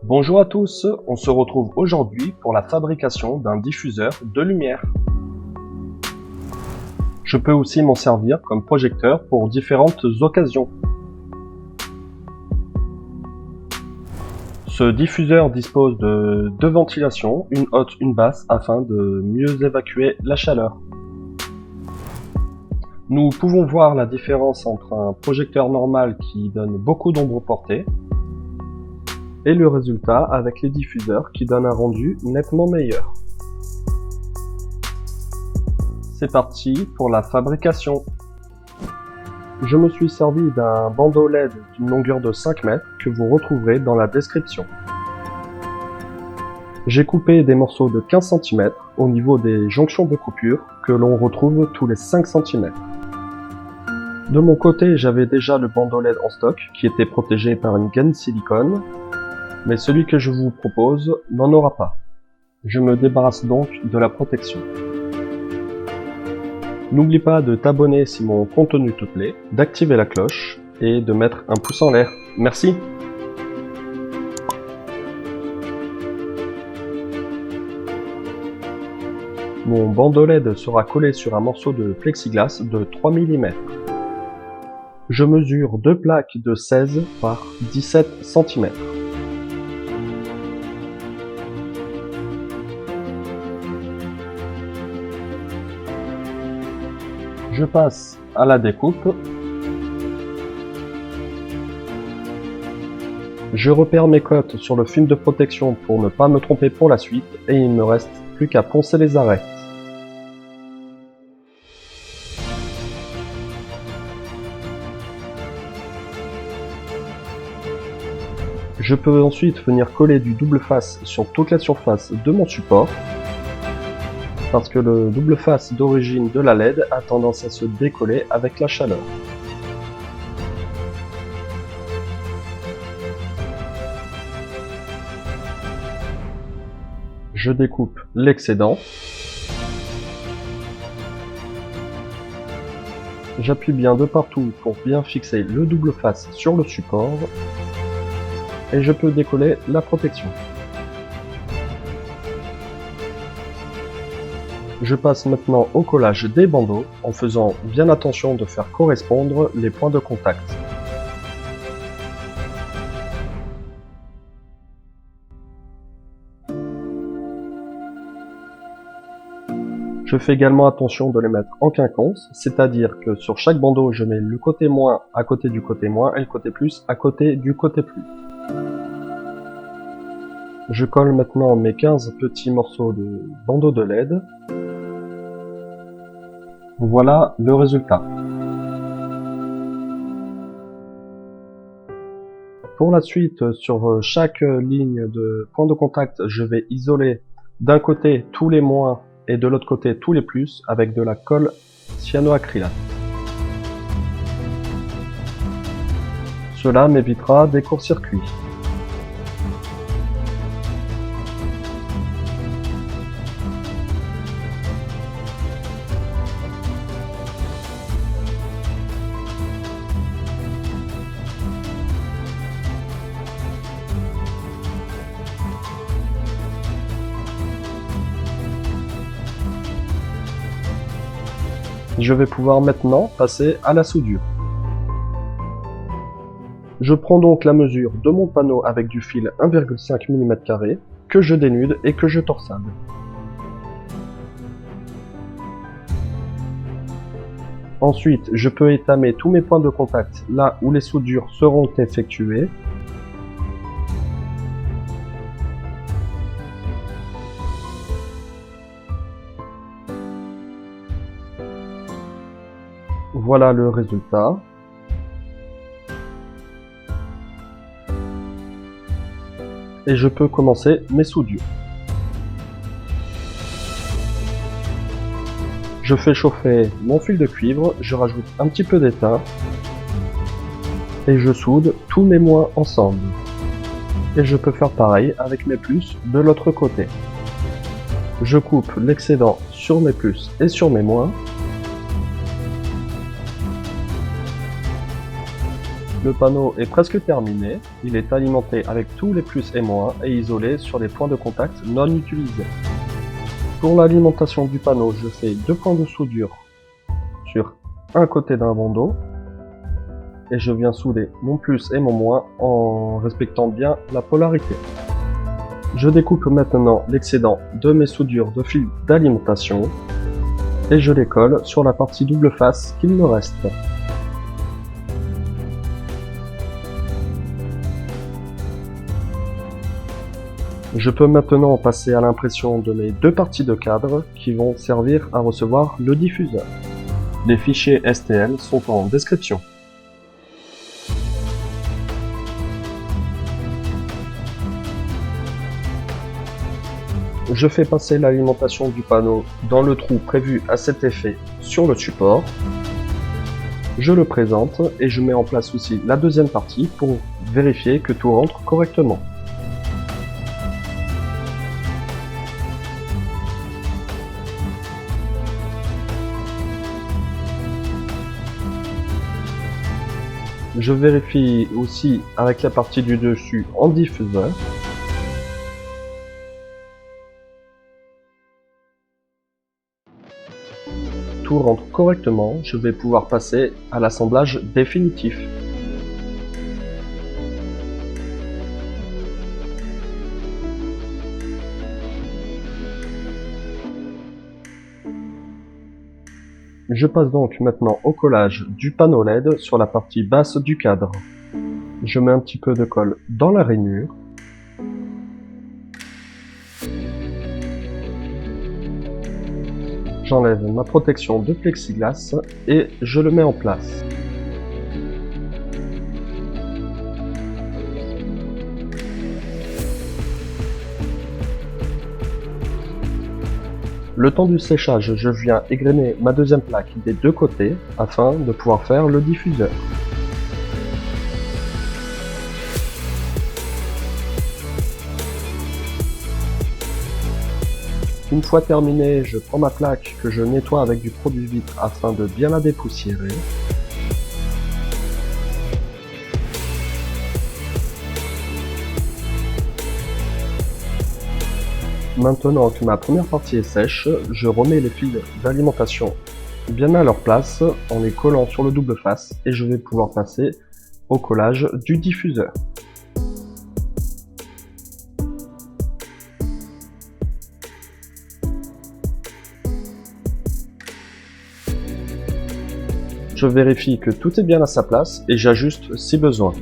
Bonjour à tous, on se retrouve aujourd'hui pour la fabrication d'un diffuseur de lumière. Je peux aussi m'en servir comme projecteur pour différentes occasions. Ce diffuseur dispose de deux ventilations, une haute, une basse, afin de mieux évacuer la chaleur. Nous pouvons voir la différence entre un projecteur normal qui donne beaucoup d'ombre portée et le résultat avec les diffuseurs qui donnent un rendu nettement meilleur. C'est parti pour la fabrication. Je me suis servi d'un bandeau LED d'une longueur de 5 mètres que vous retrouverez dans la description. J'ai coupé des morceaux de 15 cm au niveau des jonctions de coupure que l'on retrouve tous les 5 cm. De mon côté, j'avais déjà le bandeau LED en stock qui était protégé par une gaine silicone, mais celui que je vous propose n'en aura pas. Je me débarrasse donc de la protection. N'oublie pas de t'abonner si mon contenu te plaît, d'activer la cloche et de mettre un pouce en l'air. Merci! Mon bandeau LED sera collé sur un morceau de plexiglas de 3 mm. Je mesure deux plaques de 16 par 17 cm. Je passe à la découpe. Je repère mes cotes sur le film de protection pour ne pas me tromper pour la suite et il me reste plus qu'à poncer les arrêts. Je peux ensuite venir coller du double face sur toute la surface de mon support, parce que le double face d'origine de la LED a tendance à se décoller avec la chaleur. Je découpe l'excédent. J'appuie bien de partout pour bien fixer le double face sur le support et je peux décoller la protection. Je passe maintenant au collage des bandeaux en faisant bien attention de faire correspondre les points de contact. Je fais également attention de les mettre en quinconce, c'est-à-dire que sur chaque bandeau je mets le côté moins à côté du côté moins et le côté plus à côté du côté plus. Je colle maintenant mes 15 petits morceaux de bandeau de LED. Voilà le résultat. Pour la suite, sur chaque ligne de point de contact, je vais isoler d'un côté tous les moins et de l'autre côté tous les plus avec de la colle cyanoacrylate. Cela m'évitera des courts-circuits. Je vais pouvoir maintenant passer à la soudure. Je prends donc la mesure de mon panneau avec du fil 1,5 mm que je dénude et que je torsade. Ensuite, je peux étamer tous mes points de contact là où les soudures seront effectuées. Voilà le résultat. Et je peux commencer mes soudures. Je fais chauffer mon fil de cuivre, je rajoute un petit peu d'étain et je soude tous mes moins ensemble. Et je peux faire pareil avec mes plus de l'autre côté. Je coupe l'excédent sur mes plus et sur mes moins. Le panneau est presque terminé, il est alimenté avec tous les plus et moins et isolé sur les points de contact non utilisés. Pour l'alimentation du panneau, je fais 2 points de soudure sur un côté d'un bandeau et je viens souder mon plus et mon moins en respectant bien la polarité. Je découpe maintenant l'excédent de mes soudures de fil d'alimentation et je les colle sur la partie double face qu'il me reste. Je peux maintenant passer à l'impression de mes 2 parties de cadre qui vont servir à recevoir le diffuseur. Les fichiers STL sont en description. Je fais passer l'alimentation du panneau dans le trou prévu à cet effet sur le support. Je le présente et je mets en place aussi la deuxième partie pour vérifier que tout rentre correctement. Je vérifie aussi avec la partie du dessus en diffuseur. Tout rentre correctement, je vais pouvoir passer à l'assemblage définitif. Je passe donc maintenant au collage du panneau LED sur la partie basse du cadre. Je mets un petit peu de colle dans la rainure. J'enlève ma protection de plexiglas et je le mets en place. Le temps du séchage, je viens égrener ma deuxième plaque des 2 côtés afin de pouvoir faire le diffuseur. Une fois terminé, je prends ma plaque que je nettoie avec du produit vitre afin de bien la dépoussiérer. Maintenant que ma première partie est sèche, je remets les fils d'alimentation bien à leur place en les collant sur le double face et je vais pouvoir passer au collage du diffuseur. Je vérifie que tout est bien à sa place et j'ajuste si besoin.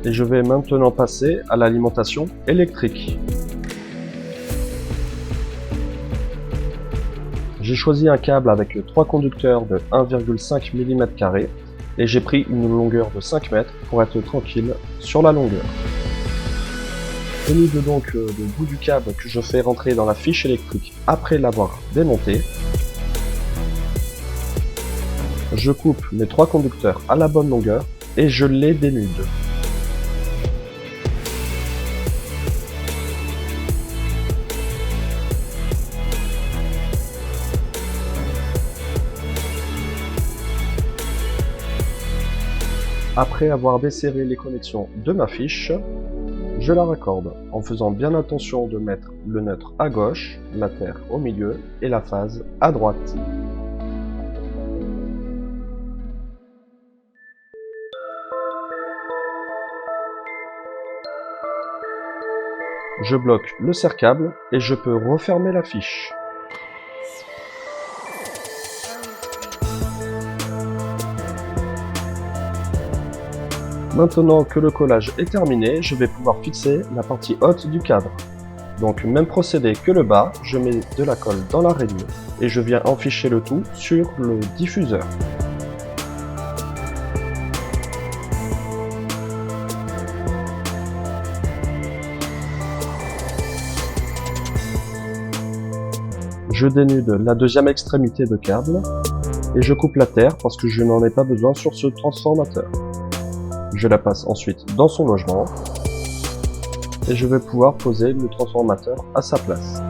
Et je vais maintenant passer à l'alimentation électrique. J'ai choisi un câble avec 3 conducteurs de 1,5 mm² et j'ai pris une longueur de 5 mètres pour être tranquille sur la longueur. Je mise donc le bout du câble que je fais rentrer dans la fiche électrique après l'avoir démonté. Je coupe mes 3 conducteurs à la bonne longueur et je les dénude. Après avoir desserré les connexions de ma fiche, je la raccorde en faisant bien attention de mettre le neutre à gauche, la terre au milieu et la phase à droite. Je bloque le serre-câble et je peux refermer la fiche. Maintenant que le collage est terminé, je vais pouvoir fixer la partie haute du cadre. Donc même procédé que le bas, je mets de la colle dans la rainure et je viens enficher le tout sur le diffuseur. Je dénude la deuxième extrémité de câble et je coupe la terre parce que je n'en ai pas besoin sur ce transformateur. Je la passe ensuite dans son logement et je vais pouvoir poser le transformateur à sa place.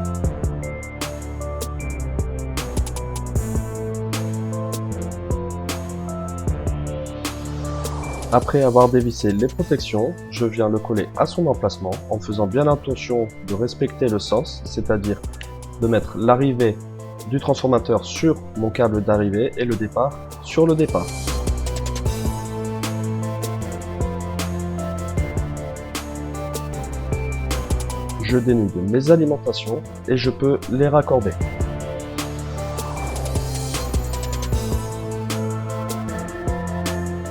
Après avoir dévissé les protections, je viens le coller à son emplacement en faisant bien attention de respecter le sens, c'est-à-dire de mettre l'arrivée du transformateur sur mon câble d'arrivée et le départ sur le départ. Je dénude mes alimentations et je peux les raccorder.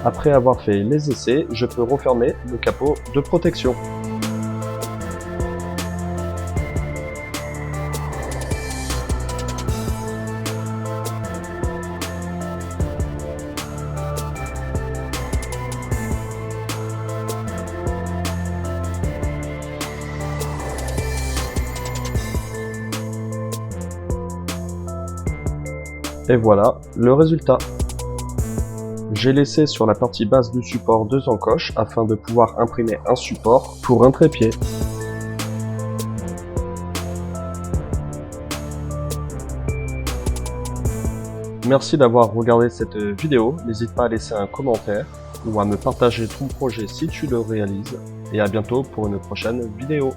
Après avoir fait les essais, je peux refermer le capot de protection. Et voilà le résultat. J'ai laissé sur la partie basse du support 2 encoches afin de pouvoir imprimer un support pour un trépied. Merci d'avoir regardé cette vidéo, n'hésite pas à laisser un commentaire ou à me partager ton projet si tu le réalises et à bientôt pour une prochaine vidéo.